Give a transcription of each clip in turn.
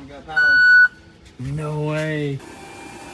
got power. No way.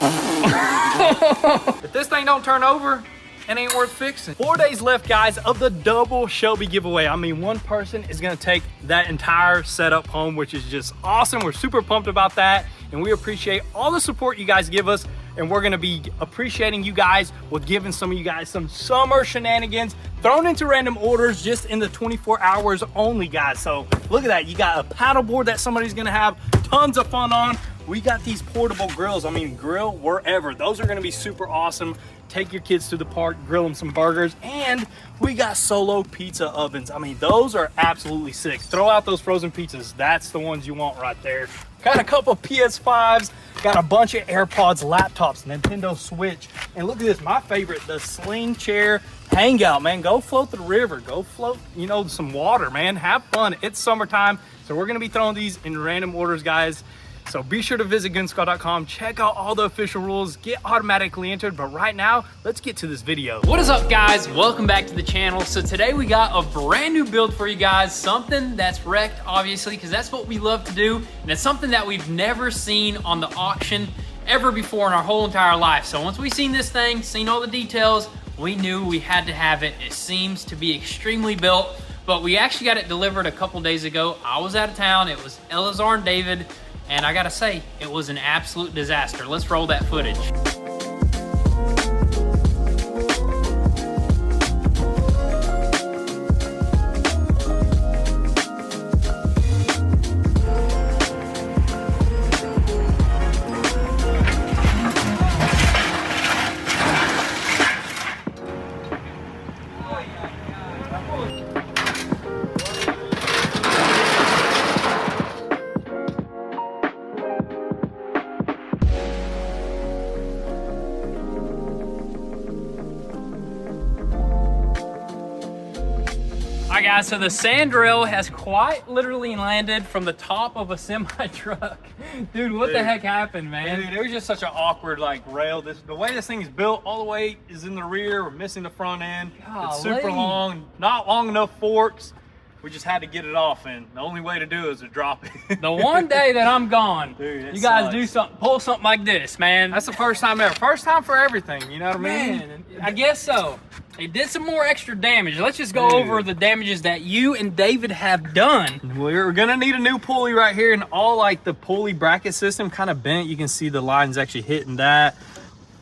If this thing don't turn over, it ain't worth fixing. 4 days left, guys, of the double Shelby giveaway. I mean, one person is gonna take that entire setup home, which is just awesome. We're super pumped about that, and we appreciate all the support you guys give us, and we're gonna be appreciating you guys with giving some of you guys some summer shenanigans thrown into random orders just in the 24 hours only, guys. So look at that. You got a paddleboard that somebody's gonna have tons of fun on. We got these portable grills. I mean, grill wherever. Those are gonna be super awesome. Take your kids to the park, grill them some burgers, and we got solo pizza ovens. I mean, those are absolutely sick. Throw out those frozen pizzas. That's the ones you want right there. Got a couple PS5s, got a bunch of AirPods, laptops, Nintendo Switch, and look at this, my favorite, the Sling Chair Hangout, man. Go float the river, go float, you know, some water, man. Have fun. It's summertime, so we're gonna be throwing these in random orders, guys. So be sure to visit gunsquad.com, check out all the official rules, get automatically entered. But right now, let's get to this video. What is up, guys? Welcome back to the channel. So today we got a brand new build for you guys, something that's wrecked, obviously, because that's what we love to do. And it's something that we've never seen on the auction ever before in our whole entire life. So once we seen this thing, seen all the details, we knew we had to have it. It seems to be extremely built, but we actually got it delivered a couple days ago. I was out of town. It was Elazar and David. And I gotta say, it was an absolute disaster. Let's roll that footage. All right, guys, so the sand drill has quite literally landed from the top of a semi truck. Dude, what the heck happened, man? Dude, it was just such an awkward like rail. The way this thing is built, all the way is in the rear. We're missing the front end. It's super long, not long enough forks. We just had to get it off, and the only way to do it is to drop it. The one day that I'm gone, dude, you guys sucks. do something, pull something like this, man. That's the first time ever. First time for everything, you know what I mean? Man, I guess so. They did some more extra damage. Let's just go over the damages that you and David have done. We're gonna need a new pulley right here, and all like the pulley bracket system kind of bent. You can see the lines actually hitting that.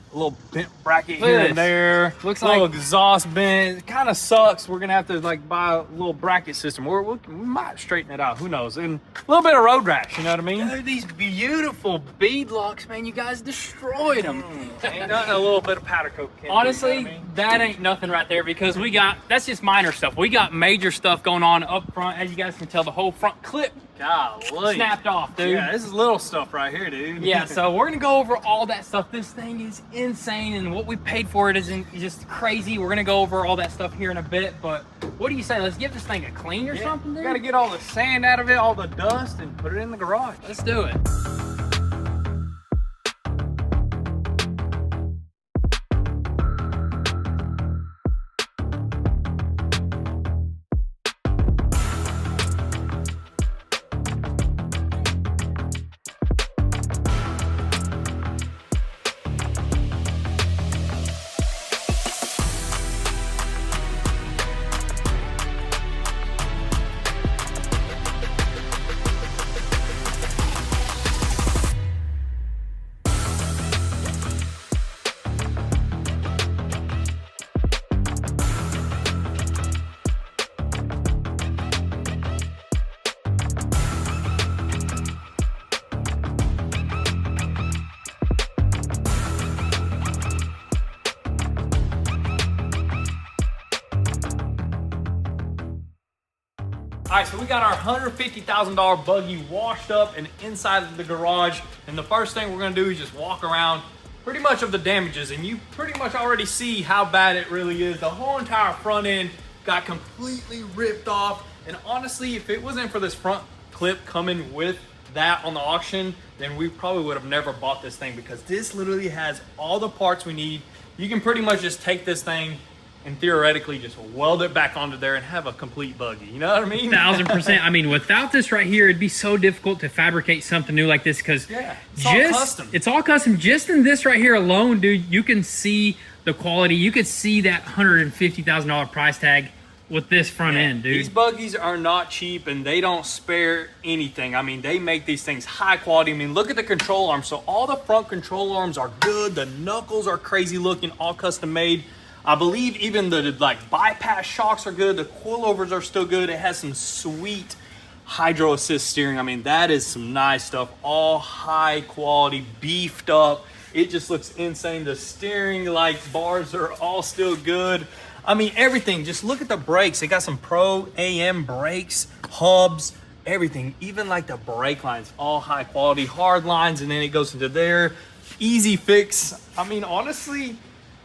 A little bent bracket here and there. Looks a little like exhaust bent. It kind of sucks. We're gonna have to like buy a little bracket system. We might straighten it out. Who knows? And a little bit of road rash. You know what I mean? Dude, these beautiful bead locks, man. You guys destroyed them. Ain't nothing. A little bit of powder coat. Honestly, you know what I mean? that ain't nothing right there, because we got, that's just minor stuff. We got major stuff going on up front. As you guys can tell, the whole front clip Golly. snapped off, dude. Yeah, this is little stuff right here, dude. Yeah, so we're gonna go over all that stuff. This thing is insane, and what we paid for it is just crazy. We're gonna go over all that stuff here in a bit, but what do you say? Let's give this thing a clean or something, dude? You gotta get all the sand out of it, all the dust, and put it in the garage. Let's do it. All right, so we got our $150,000 buggy washed up and inside of the garage. And the first thing we're gonna do is just walk around pretty much of the damages. And you pretty much already see how bad it really is. The whole entire front end got completely ripped off. And honestly, if it wasn't for this front clip coming with that on the auction, then we probably would have never bought this thing, because this literally has all the parts we need. You can pretty much just take this thing and theoretically just weld it back onto there and have a complete buggy. You know what I mean? 1000%. I mean, without this right here, it'd be so difficult to fabricate something new like this because it's all custom. It's all custom. Just in this right here alone, dude, you can see the quality. You could see that $150,000 price tag with this front end, dude. These buggies are not cheap, and they don't spare anything. I mean, they make these things high quality. I mean, look at the control arms. So all the front control arms are good. The knuckles are crazy looking, all custom made. I believe even the like bypass shocks are good. The coilovers are still good. It has some sweet hydro assist steering. I mean, that is some nice stuff. All high quality, beefed up. It just looks insane. The steering like bars are all still good. I mean, everything. Just look at the brakes. They got some Pro AM brakes, hubs, everything. Even like the brake lines, all high quality, hard lines, and then it goes into there. Easy fix. I mean, honestly,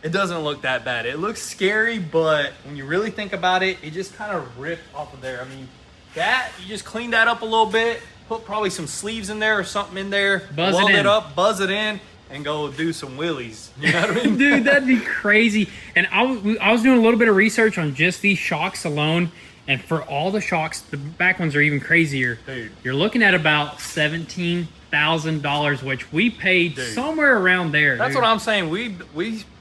it doesn't look that bad. It looks scary, but when you really think about it, it just kind of ripped off of there. I mean, that, you just clean that up a little bit, put probably some sleeves in there or something in there, weld it up, buzz it in, and go do some wheelies. You know what I mean? Dude, that'd be crazy. And I was doing a little bit of research on just these shocks alone, and for all the shocks, the back ones are even crazier. Dude. You're looking at about $17,000, which we paid somewhere around there. That's dude. what I'm saying. We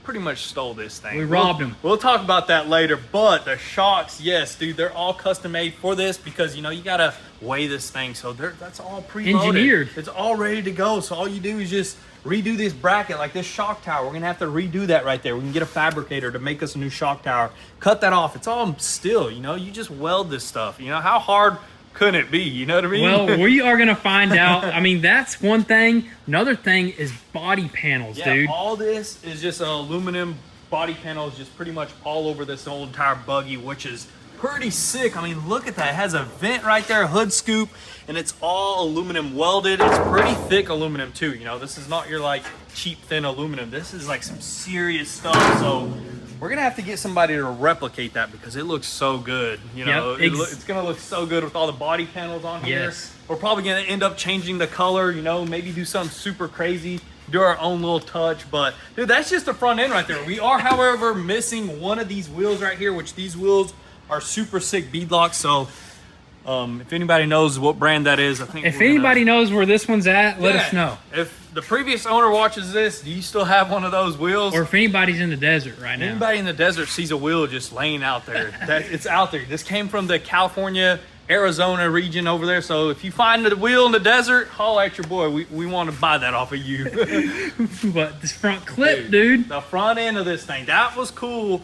pretty much stole this thing. We robbed them. We'll talk about that later, but the shocks, yes, dude, they're all custom made for this because, you know, you got to weigh this thing. So that's all preloaded. Engineered. It's all ready to go. So all you do is just redo this bracket, like this shock tower. We're going to have to redo that right there. We can get a fabricator to make us a new shock tower. Cut that off. It's all steel, you know. You just weld this stuff. You know, how hard couldn't it be? You know what I mean? Well, we are going to find out. I mean, that's one thing. Another thing is body panels, dude. All this is just aluminum body panels, just pretty much all over this whole entire buggy, which is pretty sick. I mean, look at that. It has a vent right there, hood scoop, and it's all aluminum welded. It's pretty thick aluminum too. You know, this is not your like cheap thin aluminum. This is like some serious stuff. So we're gonna have to get somebody to replicate that because it looks so good. You know, it's gonna look so good with all the body panels on here. Yes. We're probably gonna end up changing the color, you know, maybe do something super crazy, do our own little touch. But dude, that's just the front end right there. We are, however, missing one of these wheels right here, which these wheels are super sick beadlocks. So if anybody knows what brand that is, I think if anybody knows where this one's at, let us know. If the previous owner watches this, do you still have one of those wheels? Or if anybody's in the desert right now. Anybody in the desert sees a wheel just laying out there, it's out there. This came from the California, Arizona region over there. So if you find the wheel in the desert, holler at your boy. We want to buy that off of you. But this front clip, dude. The front end of this thing, that was cool.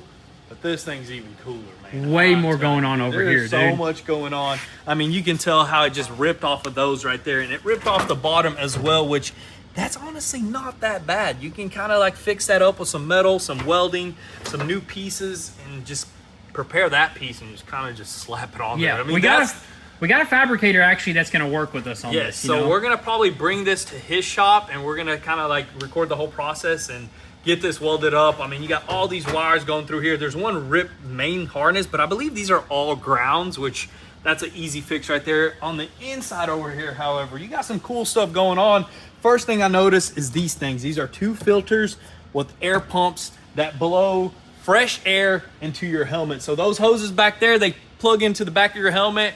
But this thing's even cooler, man. Way more going on over here, dude. There's so much going on. I mean, you can tell how it just ripped off of those right there. And it ripped off the bottom as well, which that's honestly not that bad. You can kind of like fix that up with some metal, some welding, some new pieces, and just prepare that piece and just kind of just slap it on there. I mean, we got a fabricator actually that's going to work with us on this. So we're going to probably bring this to his shop and we're going to kind of like record the whole process and get this welded up. I mean, you got all these wires going through here. There's one ripped main harness, but I believe these are all grounds, which that's an easy fix right there. On the inside over here, however, you got some cool stuff going on. First thing I noticed is these things. These are 2 filters with air pumps that blow fresh air into your helmet. So those hoses back there, they plug into the back of your helmet.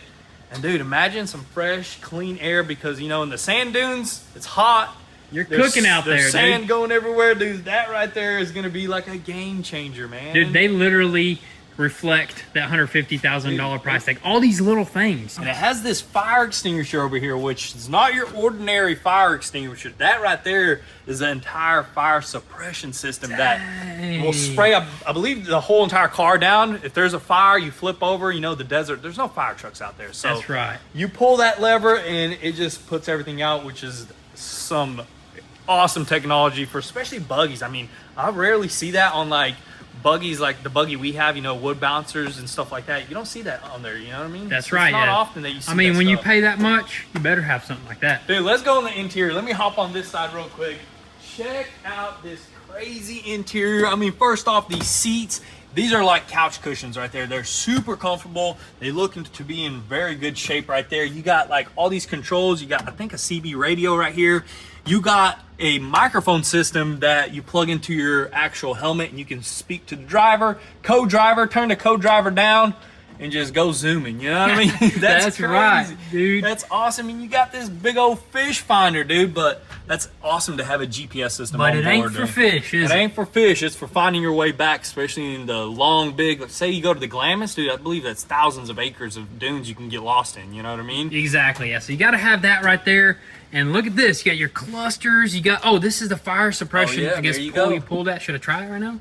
And dude, imagine some fresh, clean air because, you know, in the sand dunes, it's hot. There's cooking out there, There's sand going everywhere, dude. That right there is going to be like a game changer, man. Dude, they literally reflect that $150,000 price tag. All these little things. And it has this fire extinguisher over here, which is not your ordinary fire extinguisher. That right there is the entire fire suppression system that will spray, I believe, the whole entire car down. If there's a fire, you flip over, you know, the desert, there's no fire trucks out there. So that's right. You pull that lever and it just puts everything out, which is some awesome technology for especially buggies. I mean, I rarely see that on like buggies like the buggy we have, you know, wood bouncers and stuff like that. You don't see that on there, you know what I mean? That's right. It's not often that you see that. I mean, when stuff. you pay that much, you better have something like that. Dude, let's go on the interior. Let me hop on this side real quick. Check out this crazy interior. I mean, first off, these seats, these are like couch cushions right there. They're super comfortable. They look to be in very good shape right there. You got like all these controls. You got, I think, a CB radio right here. you got a microphone system that you plug into your actual helmet, and you can speak to the driver, co-driver, turn the co-driver down, and just go zooming, you know what I mean? That's crazy. right, dude. That's awesome. And you got this big old fish finder, dude, but that's awesome to have a GPS system on board. But it ain't for fish, is it? It ain't for fish. It's for finding your way back, especially in the long, big, let's say you go to the Glamis, dude, I believe that's thousands of acres of dunes you can get lost in, you know what I mean? Exactly, yeah. So you got to have that right there. And look at this. You got your clusters. You got, oh, this is the fire suppression. Oh, yeah, I guess there you pull, go. you pull that. Should I try it right now?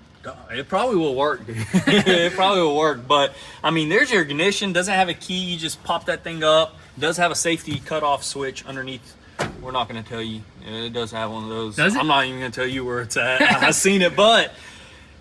It probably will work, dude. It probably will work. But, I mean, there's your ignition. Doesn't have a key. You just pop that thing up. Does have a safety cutoff switch underneath. We're not going to tell you. It does have one of those. Does it? I'm not even going to tell you where it's at. I've seen it. But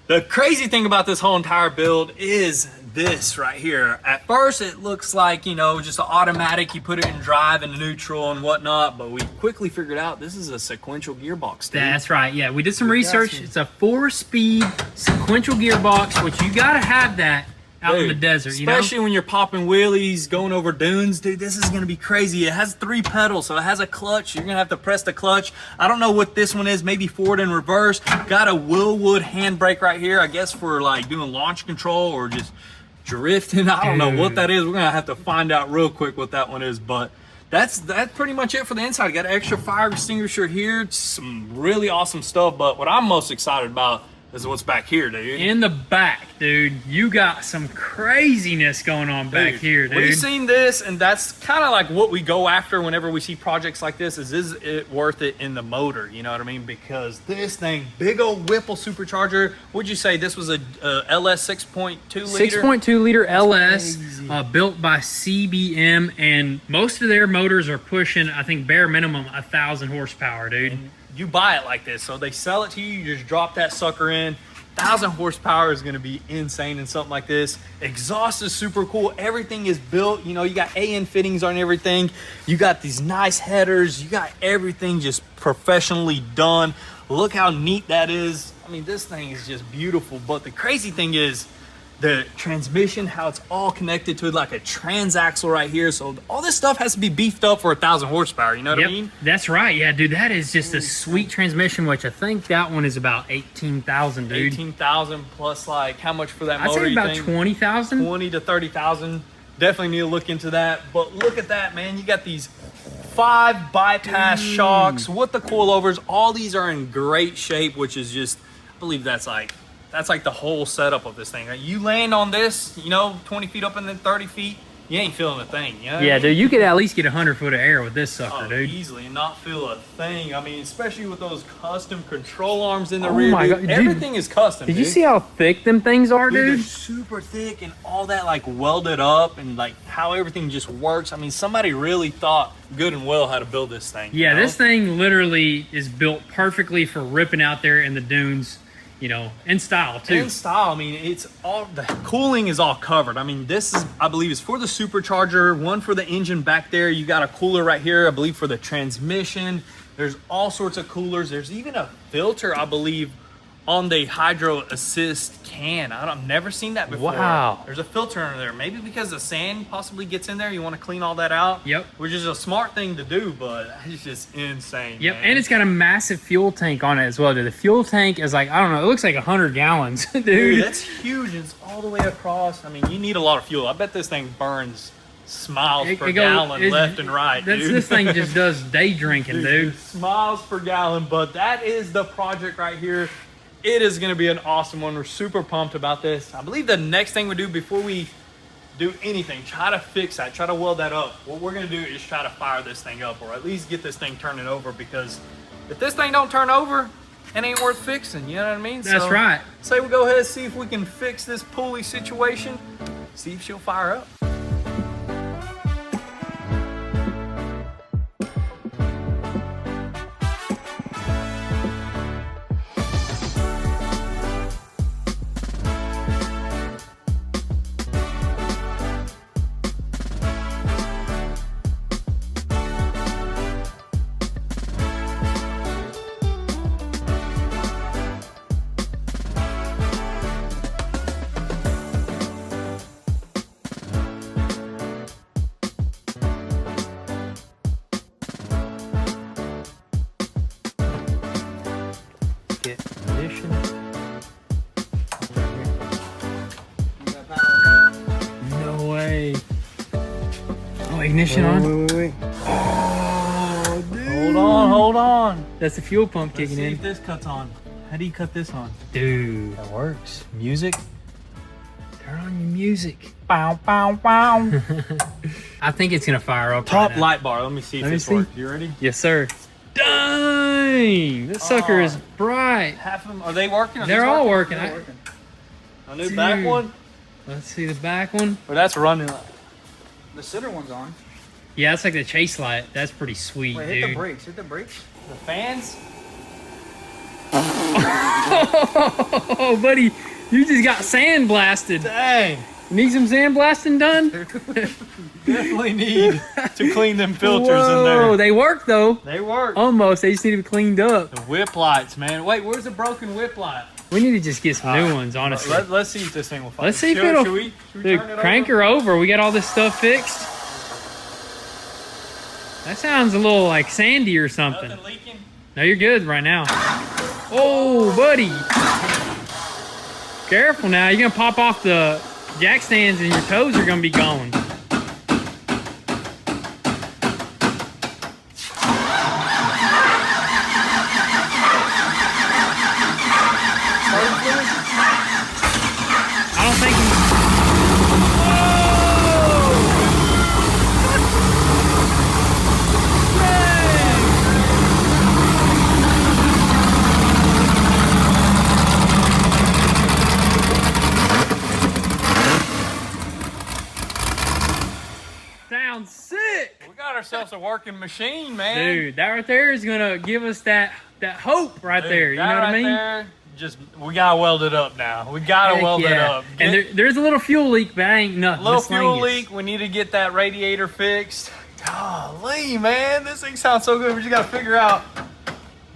the crazy thing about this whole entire build is this right here. At first, it looks like, you know, just an automatic. You put it in drive and neutral and whatnot. But we quickly figured out this is a sequential gearbox, dude. That's right. Yeah, we did some research. It's a 4-speed sequential gearbox, which you got to have that out in the desert, you know? Especially when you're popping wheelies, going over dunes, dude, this is gonna be crazy. It has 3 pedals, so it has a clutch. You're gonna have to press the clutch. I don't know what this one is, maybe forward and reverse. Got a Willwood handbrake right here, I guess for like doing launch control or just drifting. I don't know what that is. We're gonna have to find out real quick what that one is, but that's pretty much it for the inside. Got an extra fire extinguisher here, some really awesome stuff, but what I'm most excited about is what's back here, dude. In the back, dude, you got some craziness going on back here, dude. We've seen this, and that's kind of like what we go after whenever we see projects like this is it worth it in the motor, you know what I mean? Because this thing, big old Whipple supercharger, would you say this was a LS 6.2 liter? 6.2 liter LS, built by CBM, and most of their motors are pushing, I think, bare minimum 1,000 horsepower, dude. And you buy it like this, so they sell it to you, you just drop that sucker in. 1,000 horsepower is going to be insane in something like this. Exhaust is super cool. Everything is built, you know, you got AN fittings on everything. You got these nice headers. You got everything just professionally done. Look how neat that is. I mean, this thing is just beautiful. But the crazy thing is the transmission, how it's all connected to like a transaxle right here. So all this stuff has to be beefed up for 1,000 horsepower. You know what I mean? That's right. Yeah, dude, that is just a sweet transmission, which I think that one is about 18,000, dude. 18,000 plus like how much for that I'd motor? say you about think? 20,000. 20 to 30,000. Definitely need to look into that. But look at that, man. You got these 5 bypass shocks with the coilovers. All these are in great shape, which is just, I believe that's like the whole setup of this thing. You land on this, you know, 20 feet up and then 30 feet, you ain't feeling a thing. You know Yeah, dude, you could at least get 100 foot of air with this sucker, dude. Easily, and not feel a thing. I mean, especially with those custom control arms in the Oh rear. my Dude. God, dude, everything is custom. Did you see how thick them things are, Dude, dude? they're super thick and all that like welded up and like how everything just works. I mean, somebody really thought good and well how to build this thing. Yeah, you know? this thing literally is built perfectly for ripping out there in the dunes, you know, in style too. In style, I mean, it's all, the cooling is all covered. I mean, this is, I believe, is for the supercharger, one for the engine back there. You got a cooler right here, I believe, for the transmission. There's all sorts of coolers. There's even a filter, I believe, on the hydro assist can. I've never seen that before. Wow. There's a filter under there. Maybe because the sand possibly gets in there. You want to clean all that out. Yep. Which is a smart thing to do, but it's just insane. Yep, man. and it's got a massive fuel tank on it as well, dude. The fuel tank is like, I don't know, it looks like 100 gallons, dude. Dude, that's huge. It's all the way across. I mean, you need a lot of fuel. I bet this thing burns smiles per gallon left and right, dude. This thing just does day drinking, dude. Smiles per gallon, but that is the project right here. It is going to be an awesome one. We're super pumped about this. I believe the next thing we do before we do anything, try to fix that, try to weld that up. What we're going to do is try to fire this thing up, or at least get this thing turning over, because if this thing don't turn over, it ain't worth fixing, you know what I mean? That's right. Say we go ahead and see if we can fix this pulley situation, see if she'll fire up. ignition on. Wait. Oh, dude. Hold on. That's the fuel pump Let's kicking see in. if this cuts on. How do you cut this on? Dude, That works. Music. turn on your music. Bow, bow, bow. I think it's gonna fire up. Top right now. light bar. Let me see if Let me this see. works. You ready? Yes, sir. Dang! This sucker is bright. Half of them. Are they working? Are They're these all working. They're working. A new back Dude. one? Let's see the back one. Or that's running. The center one's on. Yeah, that's like the chase light. That's pretty sweet, Wait, dude. hit the brakes. Hit the brakes. The fans? Oh, buddy, you just got sand blasted. Dang. Need some sand blasting done? Definitely need to clean them filters Whoa, in there. they work though. They work. Almost. They just need to be cleaned up. The whip lights, man. Wait, where's the broken whip light? We need to just get some new ones, honestly. Let's see if this thing will fire. Let's see if Should it'll- we Dude, turn it crank over? her over. We got all this stuff fixed. That sounds a little like sandy or something. Nothing leaking? No, you're good right now. Oh, buddy. Careful now. You're going to pop off the jack stands and your toes are going to be gone. I don't think... Sounds sick. We got ourselves a working machine, man. Dude, that right there is gonna give us that hope right Dude, there. You know that what I right mean? there, just we gotta weld it up now. We gotta Heck weld it yeah. up. And there's a little fuel leak, but ain't nothing. Little fuel miscellaneous. leak. We need to get that radiator fixed. Golly, man, this thing sounds so good. We just gotta figure out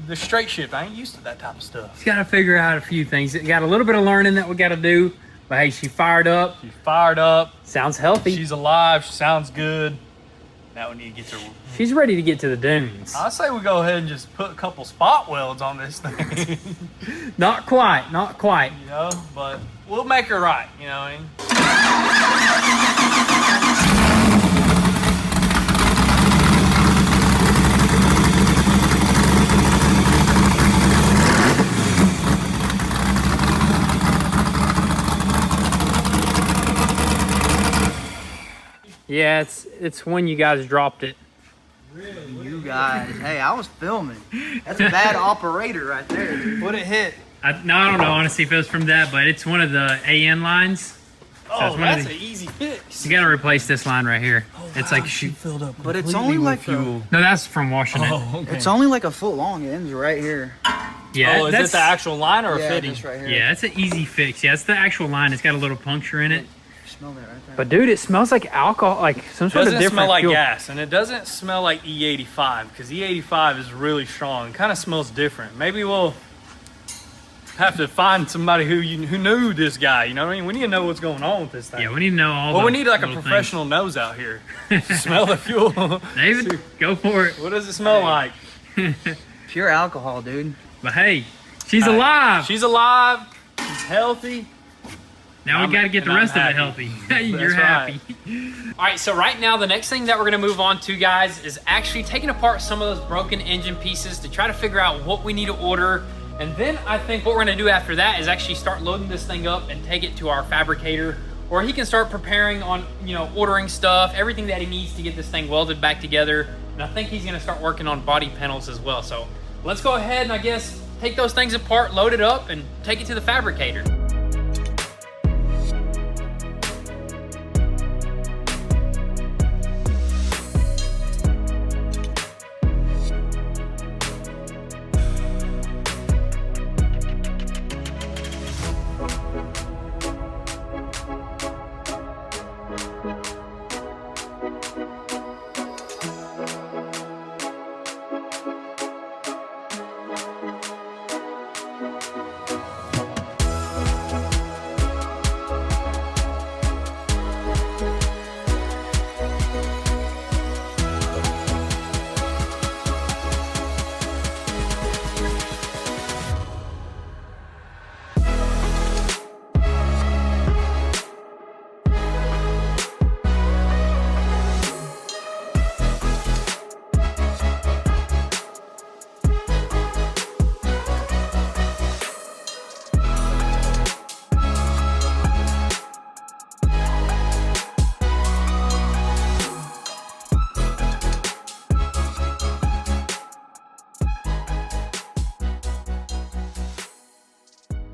the straight shift. I ain't used to that type of stuff. Just gotta figure out a few things. Got a little bit of learning that we gotta do. But hey, she fired up. She's fired up. Sounds healthy. She's alive. She sounds good. Now we need to get to. She's ready to get to the dunes. I say we go ahead and just put a couple spot welds on this thing. Not quite, not quite. You know, but we'll make her right. You know what I mean? Yeah, it's when you guys dropped it. You guys. Hey, I was filming. That's a bad operator right there, dude. What it hit? I don't know honestly if it was from that, but it's one of the AN lines. Oh, it's one of that's the- an easy fix. You gotta replace this line right here. It's like she filled up. But it's completely only with like fuel. no, that's from washing it. Oh, okay. It's only like a foot long. It ends right here. Yeah, Oh, is it the actual line or a Yeah, fitting? this right here. Yeah, it's an easy fix. Yeah, it's the actual line. It's got a little puncture in it. Smell that right there. But dude, it smells like alcohol, like some sort of Doesn't different smell like fuel. gas, and it doesn't smell like E85 because E85 is really strong. It kind of smells different. Maybe we'll have to find somebody who knew this guy. You know what I mean? We need to know what's going on with this thing. Yeah, we need to know all. Well, we the need like a little professional nose out here. Smell the fuel. things. David, go for it. What does it smell like? Pure alcohol, dude. But hey, she's All right. alive. She's alive. She's healthy. Now we got to get the and I'm rest of it happy. healthy. You're That's right. happy. All right, so right now the next thing that we're gonna move on to, guys, is actually taking apart some of those broken engine pieces to try to figure out what we need to order. And then I think what we're gonna do after that is actually start loading this thing up and take it to our fabricator, where he can start preparing on, ordering stuff, everything that he needs to get this thing welded back together. And I think he's gonna start working on body panels as well. So let's go ahead and I guess take those things apart, load it up, and take it to the fabricator.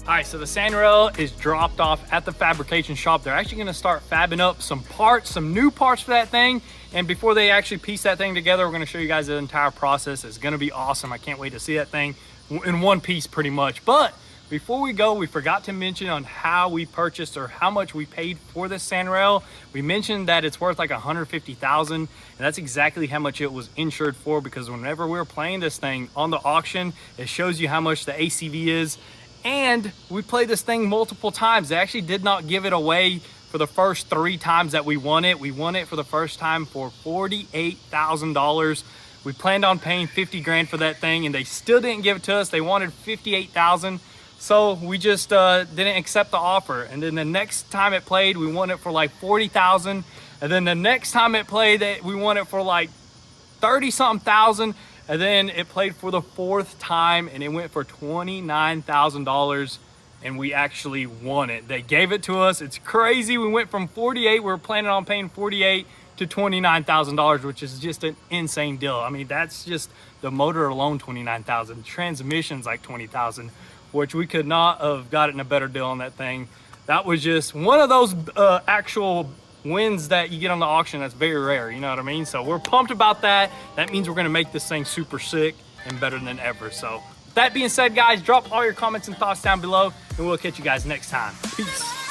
All right, so the sandrail is dropped off at the fabrication shop. They're actually gonna start fabbing up some parts, some new parts for that thing. And before they actually piece that thing together, we're gonna show you guys the entire process. It's gonna be awesome. I can't wait to see that thing in one piece pretty much. But before we go, we forgot to mention on how we purchased or how much we paid for this sandrail. We mentioned that it's worth like $150,000, and that's exactly how much it was insured for, because whenever we were playing this thing on the auction, it shows you how much the ACV is. And we played this thing multiple times. They actually did not give it away for the first 3 times that we won it. We won it for the first time for $48,000. We planned on paying 50 grand for that thing, and they still didn't give it to us. They wanted 58,000. So we just didn't accept the offer. And then the next time it played, we won it for like 40,000. And then the next time it played, we won it for like 30-something thousand. And then it played for the 4th time, and it went for $29,000, and we actually won it. They gave it to us. It's crazy. We went from 48, we were planning on paying 48 to $29,000, which is just an insane deal. I mean, that's just the motor alone, $29,000. Transmission's like $20,000, which we could not have gotten a better deal on that thing. That was just one of those actual wins that you get on the auction that's very rare, you know what I mean? So we're pumped about that. That means we're gonna make this thing super sick and better than ever. So that being said, guys, drop all your comments and thoughts down below, and we'll catch you guys next time. Peace.